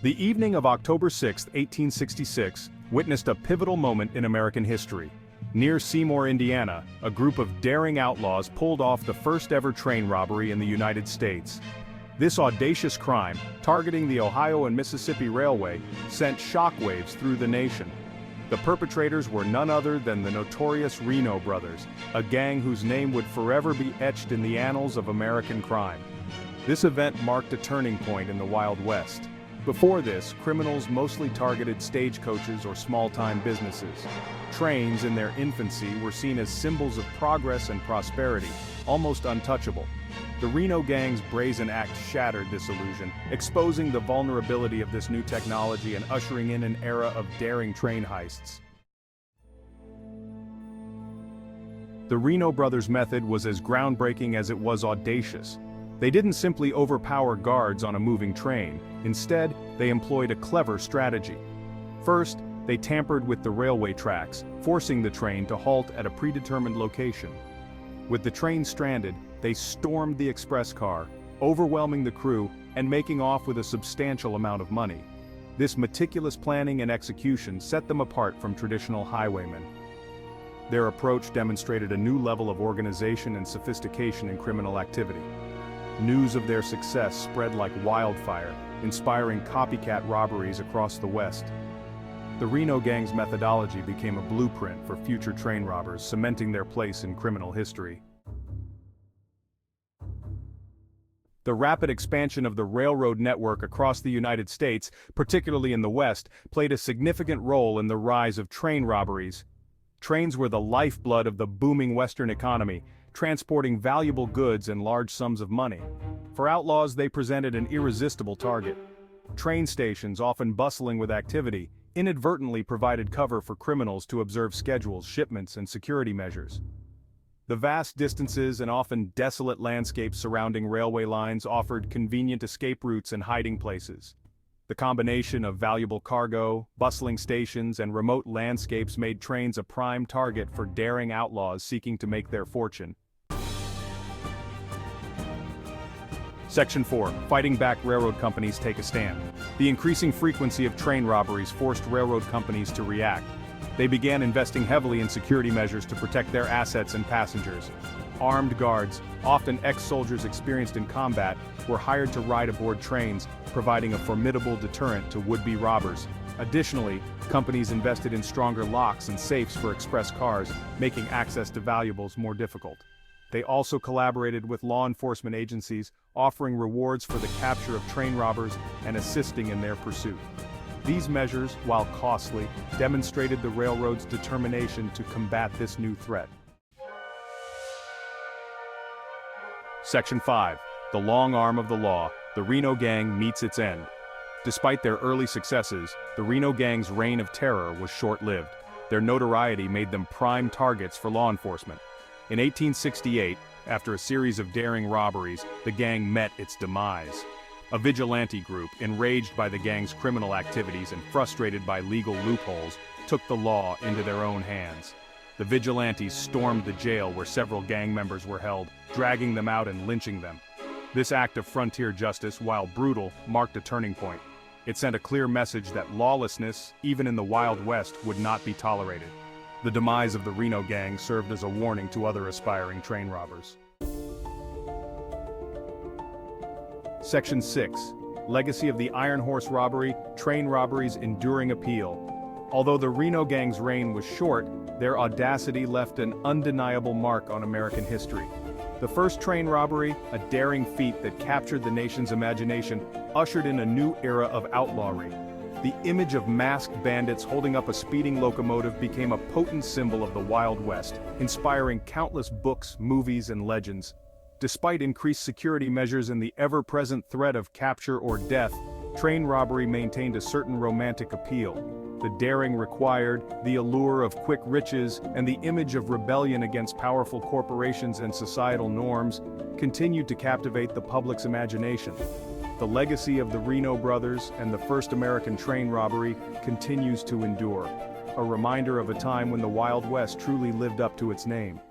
The evening of October 6, 1866, witnessed a pivotal moment in American history. Near Seymour, Indiana, a group of daring outlaws pulled off the first-ever train robbery in the United States. This audacious crime, targeting the Ohio and Mississippi Railway, sent shockwaves through the nation. The perpetrators were none other than the notorious Reno brothers, a gang whose name would forever be etched in the annals of American crime. This event marked a turning point in the Wild West. Before this, criminals mostly targeted stagecoaches or small-time businesses. Trains in their infancy were seen as symbols of progress and prosperity, almost untouchable. The Reno gang's brazen act shattered this illusion, exposing the vulnerability of this new technology and ushering in an era of daring train heists. The Reno brothers' method was as groundbreaking as it was audacious. They didn't simply overpower guards on a moving train. Instead, they employed a clever strategy. First, they tampered with the railway tracks, forcing the train to halt at a predetermined location. With the train stranded, they stormed the express car, overwhelming the crew and making off with a substantial amount of money. This meticulous planning and execution set them apart from traditional highwaymen. Their approach demonstrated a new level of organization and sophistication in criminal activity. News of their success spread like wildfire, inspiring copycat robberies across the West. The Reno gang's methodology became a blueprint for future train robbers, cementing their place in criminal history. The rapid expansion of the railroad network across the United States, particularly in the West, played a significant role in the rise of train robberies. Trains were the lifeblood of the booming Western economy, transporting valuable goods and large sums of money. For outlaws, they presented an irresistible target. Train stations, often bustling with activity, inadvertently provided cover for criminals to observe schedules, shipments, and security measures. The vast distances and often desolate landscapes surrounding railway lines offered convenient escape routes and hiding places. The combination of valuable cargo, bustling stations, and remote landscapes made trains a prime target for daring outlaws seeking to make their fortune. Section 4. Fighting back railroad companies take a stand. The increasing frequency of train robberies forced railroad companies to react. They began investing heavily in security measures to protect their assets and passengers. Armed guards, often ex-soldiers experienced in combat, were hired to ride aboard trains, providing a formidable deterrent to would-be robbers. Additionally, companies invested in stronger locks and safes for express cars, making access to valuables more difficult. They also collaborated with law enforcement agencies, offering rewards for the capture of train robbers and assisting in their pursuit. These measures, while costly, demonstrated the railroad's determination to combat this new threat. Section 5. The long arm of the law. The Reno gang meets its end. Despite their early successes, the Reno gang's reign of terror was short-lived. Their notoriety made them prime targets for law enforcement. In 1868, after a series of daring robberies, the gang met its demise. A vigilante group, enraged by the gang's criminal activities and frustrated by legal loopholes, took the law into their own hands. The vigilantes stormed the jail where several gang members were held, dragging them out and lynching them. This act of frontier justice, while brutal, marked a turning point. It sent a clear message that lawlessness, even in the Wild West, would not be tolerated. The demise of the Reno gang served as a warning to other aspiring train robbers. Section 6. Legacy of the Iron Horse Robbery, Train Robbery's Enduring Appeal. Although the Reno gang's reign was short, their audacity left an undeniable mark on American history. The first train robbery, a daring feat that captured the nation's imagination, ushered in a new era of outlawry. The image of masked bandits holding up a speeding locomotive became a potent symbol of the Wild West, inspiring countless books, movies, and legends. Despite increased security measures and the ever-present threat of capture or death, train robbery maintained a certain romantic appeal. The daring required, the allure of quick riches, and the image of rebellion against powerful corporations and societal norms continued to captivate the public's imagination. The legacy of the Reno brothers and the first American train robbery continues to endure, a reminder of a time when the Wild West truly lived up to its name.